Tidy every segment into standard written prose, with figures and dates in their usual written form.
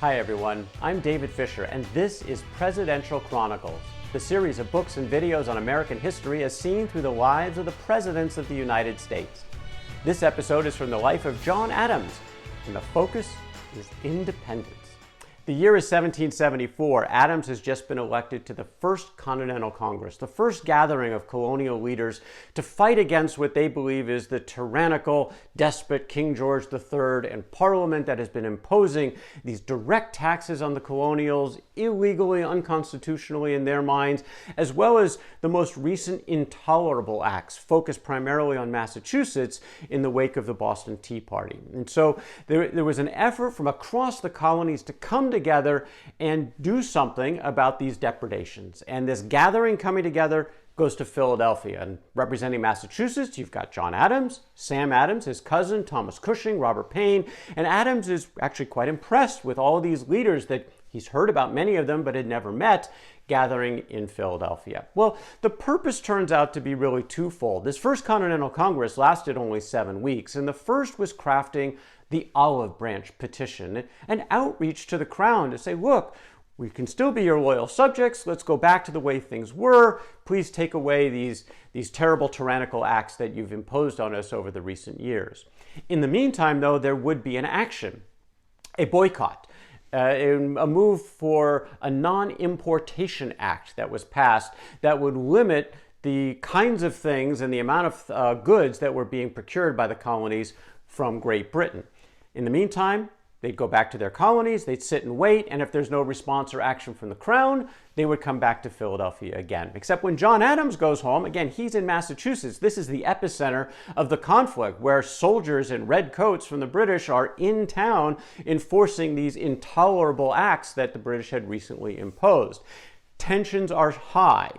Hi everyone, I'm David Fisher, and this is Presidential Chronicles, the series of books and videos on American history as seen through the lives of the presidents of the United States. This episode is from the life of John Adams, and the focus is independence. The year is 1774. Adams has just been elected to the First Continental Congress, the first gathering of colonial leaders to fight against what they believe is the tyrannical despot King George III and Parliament that has been imposing these direct taxes on the colonials, illegally, unconstitutionally in their minds, as well as the most recent intolerable acts focused primarily on Massachusetts in the wake of the Boston Tea Party. And so there was an effort from across the colonies to come together and do something about these depredations. And this gathering coming together goes to Philadelphia. And representing Massachusetts, you've got John Adams, Sam Adams, his cousin, Thomas Cushing, Robert Payne. And Adams is actually quite impressed with all of these leaders that he's heard about, many of them, but had never met, gathering in Philadelphia. Well, the purpose turns out to be really twofold. This First Continental Congress lasted only 7 weeks, and the first was crafting the Olive Branch Petition, an outreach to the crown to say, look, we can still be your loyal subjects. Let's go back to the way things were. Please take away these terrible tyrannical acts that you've imposed on us over the recent years. In the meantime, though, there would be an action, a boycott. A move for a non-importation act that was passed that would limit the kinds of things and the amount of goods that were being procured by the colonies from Great Britain. In the meantime, they'd go back to their colonies, they'd sit and wait, and if there's no response or action from the crown, they would come back to Philadelphia again. Except when John Adams goes home, again, he's in Massachusetts. This is the epicenter of the conflict where soldiers in red coats from the British are in town enforcing these intolerable acts that the British had recently imposed. Tensions are high.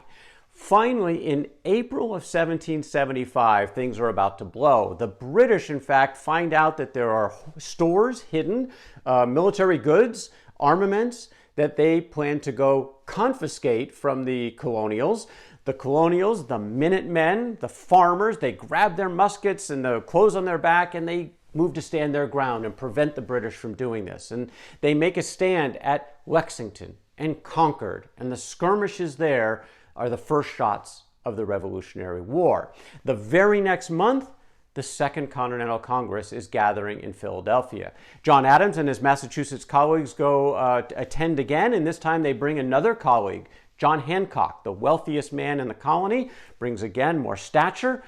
Finally, in April of 1775, things are about to blow. The British, in fact, find out that there are stores hidden, military goods, armaments, that they plan to go confiscate from the colonials. The colonials, the Minutemen, the farmers, they grab their muskets and the clothes on their back and they move to stand their ground and prevent the British from doing this. And they make a stand at Lexington and Concord, and the skirmishes there are the first shots of the Revolutionary War. The very next month, the Second Continental Congress is gathering in Philadelphia. John Adams and his Massachusetts colleagues go attend again, and this time they bring another colleague, John Hancock, the wealthiest man in the colony, brings again more stature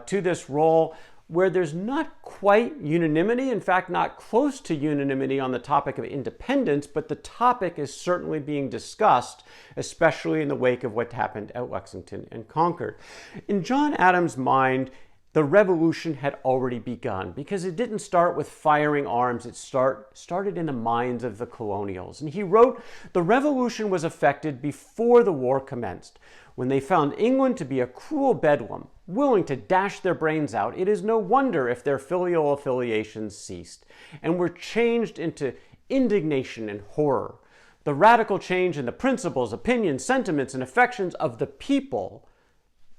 to this role where there's not quite unanimity, in fact, not close to unanimity on the topic of independence, but the topic is certainly being discussed, especially in the wake of what happened at Lexington and Concord. In John Adams' mind, the revolution had already begun because it didn't start with firing arms. It started in the minds of the colonials. And he wrote, the revolution was effected before the war commenced. When they found England to be a cruel bedlam, willing to dash their brains out, it is no wonder if their filial affiliations ceased and were changed into indignation and horror. The radical change in the principles, opinions, sentiments, and affections of the people,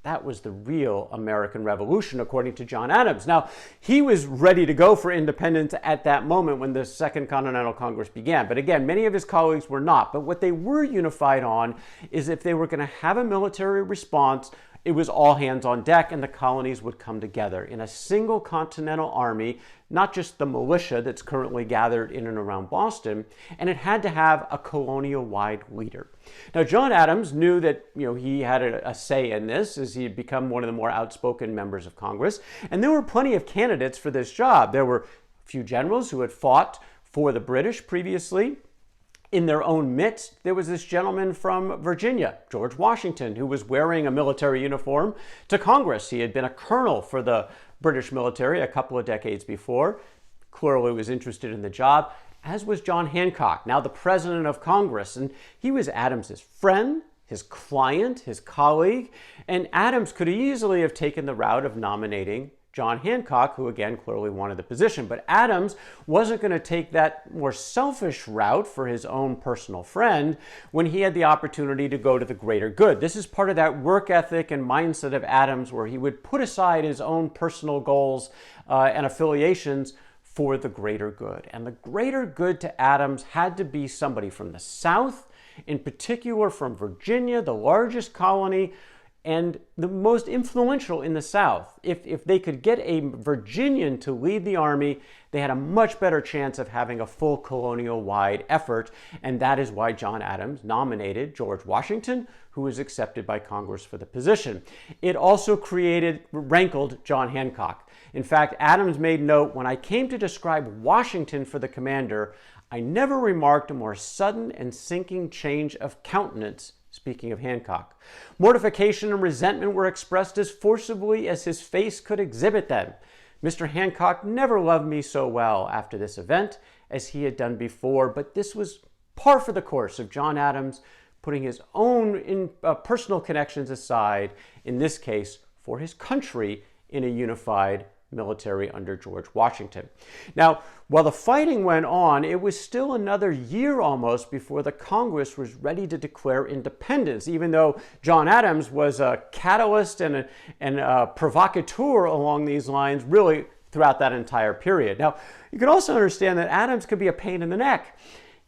that was the real American Revolution, according to John Adams. Now, he was ready to go for independence at that moment when the Second Continental Congress began. But again, many of his colleagues were not. But what they were unified on is if they were going to have a military response, it was all hands on deck, and the colonies would come together in a single continental army, not just the militia that's currently gathered in and around Boston, and it had to have a colonial-wide leader. Now, John Adams knew that he had a say in this as he had become one of the more outspoken members of Congress, and there were plenty of candidates for this job. There were a few generals who had fought for the British previously. In their own midst, there was this gentleman from Virginia, George Washington, who was wearing a military uniform to Congress. He had been a colonel for the British military a couple of decades before, clearly was interested in the job, as was John Hancock, now the president of Congress. And he was Adams's friend, his client, his colleague, and Adams could easily have taken the route of nominating John Hancock, who again clearly wanted the position. But Adams wasn't going to take that more selfish route for his own personal friend when he had the opportunity to go to the greater good. This is part of that work ethic and mindset of Adams where he would put aside his own personal goals and affiliations for the greater good. And the greater good to Adams had to be somebody from the South, in particular from Virginia, the largest colony and the most influential in the South. If they could get a Virginian to lead the army, they had a much better chance of having a full colonial-wide effort, and that is why John Adams nominated George Washington, who was accepted by Congress for the position. It also rankled John Hancock. In fact, Adams made note, when I came to describe Washington for the commander, I never remarked a more sudden and sinking change of countenance. Speaking of Hancock, mortification and resentment were expressed as forcibly as his face could exhibit them. Mr. Hancock never loved me so well after this event as he had done before, but this was par for the course of John Adams putting his own personal connections aside, in this case, for his country in a unified military under George Washington. Now, while the fighting went on, it was still another year almost before the Congress was ready to declare independence, even though John Adams was a catalyst and a provocateur along these lines really throughout that entire period. Now, you can also understand that Adams could be a pain in the neck.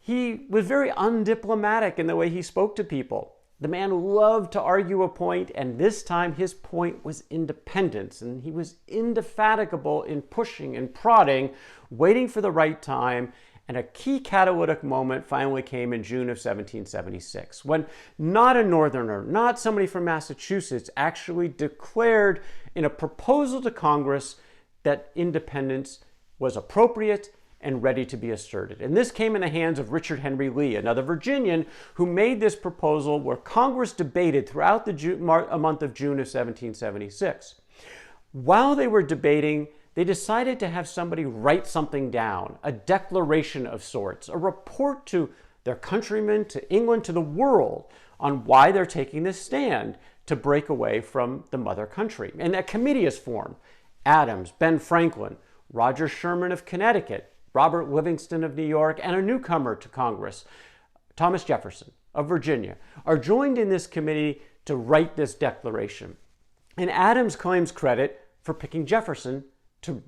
He was very undiplomatic in the way he spoke to people. The man loved to argue a point, and this time his point was independence, and he was indefatigable in pushing and prodding, waiting for the right time, and a key catalytic moment finally came in June of 1776, when not a Northerner, not somebody from Massachusetts, actually declared in a proposal to Congress that independence was appropriate and ready to be asserted. And this came in the hands of Richard Henry Lee, another Virginian, who made this proposal where Congress debated throughout the month of June of 1776. While they were debating, they decided to have somebody write something down, a declaration of sorts, a report to their countrymen, to England, to the world, on why they're taking this stand to break away from the mother country. And that committee is formed. Adams, Ben Franklin, Roger Sherman of Connecticut, Robert Livingston of New York, and a newcomer to Congress, Thomas Jefferson of Virginia, are joined in this committee to write this declaration. And Adams claims credit for picking Jefferson to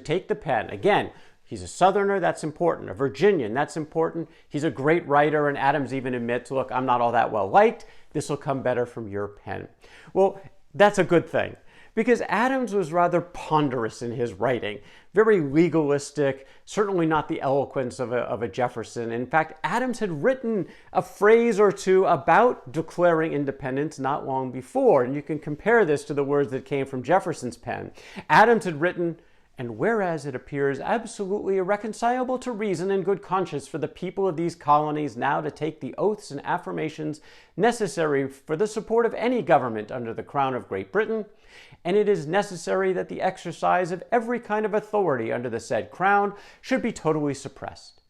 take the pen. Again, he's a Southerner, that's important. A Virginian, that's important. He's a great writer, and Adams even admits, look, I'm not all that well liked. This will come better from your pen. Well, that's a good thing, because Adams was rather ponderous in his writing, very legalistic, certainly not the eloquence of a Jefferson. In fact, Adams had written a phrase or two about declaring independence not long before, and you can compare this to the words that came from Jefferson's pen. Adams had written, "And whereas it appears absolutely irreconcilable to reason and good conscience for the people of these colonies now to take the oaths and affirmations necessary for the support of any government under the crown of Great Britain, and it is necessary that the exercise of every kind of authority under the said crown should be totally suppressed,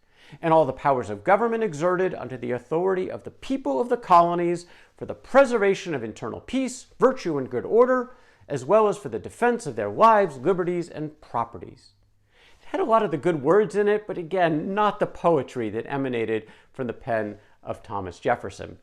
and all the powers of government exerted under the authority of the people of the colonies for the preservation of internal peace, virtue, and good order, as well as for the defense of their lives, liberties, and properties." It had a lot of the good words in it, but again, not the poetry that emanated from the pen of Thomas Jefferson.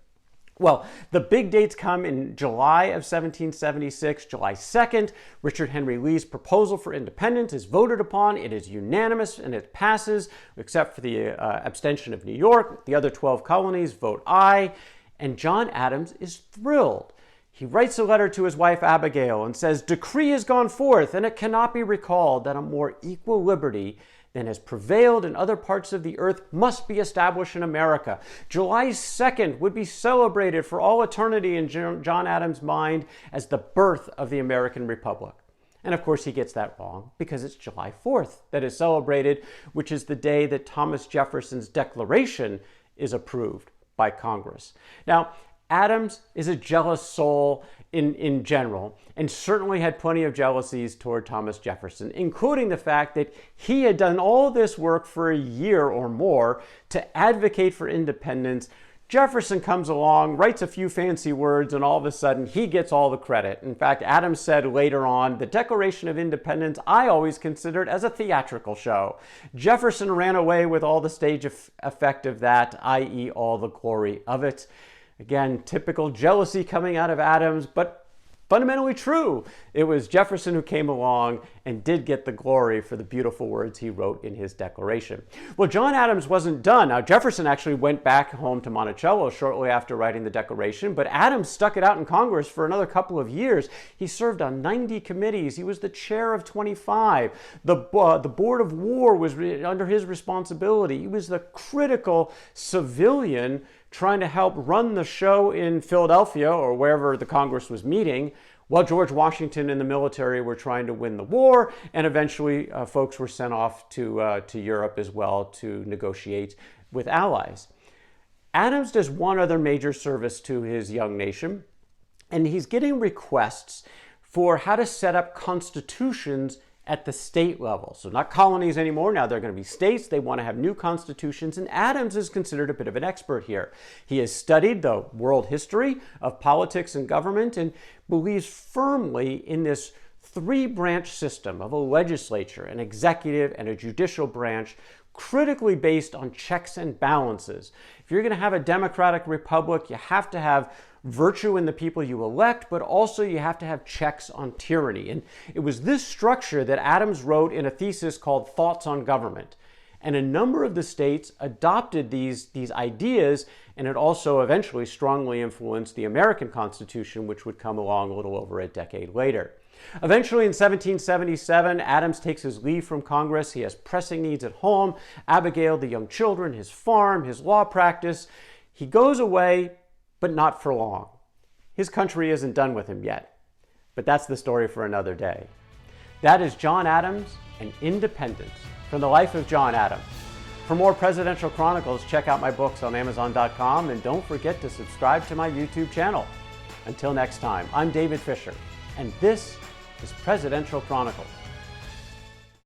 Well, the big dates come in July of 1776. July 2nd, Richard Henry Lee's proposal for independence is voted upon. It is unanimous and it passes, except for the abstention of New York. The other 12 colonies vote aye, and John Adams is thrilled. He writes a letter to his wife Abigail and says, "Decree has gone forth, and it cannot be recalled that a more equal liberty than has prevailed in other parts of the earth must be established in America." July 2nd would be celebrated for all eternity in John Adams' mind as the birth of the American Republic. And of course he gets that wrong, because it's July 4th that is celebrated, which is the day that Thomas Jefferson's Declaration is approved by Congress. Now, Adams is a jealous soul in general, and certainly had plenty of jealousies toward Thomas Jefferson, including the fact that he had done all this work for a year or more to advocate for independence. Jefferson comes along, writes a few fancy words, and all of a sudden he gets all the credit. In fact, Adams said later on, "The Declaration of Independence I always considered as a theatrical show. Jefferson ran away with all the stage effect of that, i.e. all the glory of it." Again, typical jealousy coming out of Adams, but fundamentally true. It was Jefferson who came along and did get the glory for the beautiful words he wrote in his Declaration. Well, John Adams wasn't done. Now, Jefferson actually went back home to Monticello shortly after writing the Declaration, but Adams stuck it out in Congress for another couple of years. He served on 90 committees. He was the chair of 25. The Board of War was under his responsibility. He was the critical civilian trying to help run the show in Philadelphia or wherever the Congress was meeting, while George Washington and the military were trying to win the war, and eventually folks were sent off to Europe as well to negotiate with allies. Adams does one other major service to his young nation, and he's getting requests for how to set up constitutions at the state level. So not colonies anymore, now they're going to be states. They want to have new constitutions, and Adams is considered a bit of an expert here. He has studied the world history of politics and government and believes firmly in this three-branch system of a legislature, an executive, and a judicial branch, critically based on checks and balances. If you're going to have a democratic republic, you have to have virtue in the people you elect, but also you have to have checks on tyranny. And it was this structure that Adams wrote in a thesis called Thoughts on Government. And a number of the states adopted these ideas, and it also eventually strongly influenced the American Constitution, which would come along a little over a decade later. Eventually in 1777, Adams takes his leave from Congress. He has pressing needs at home, Abigail, the young children, his farm, his law practice. He goes away, but not for long. His country isn't done with him yet. But that's the story for another day. That is John Adams and Independence, from the life of John Adams. For more Presidential Chronicles, check out my books on Amazon.com, and don't forget to subscribe to my YouTube channel. Until next time, I'm David Fisher, and this is Presidential Chronicles.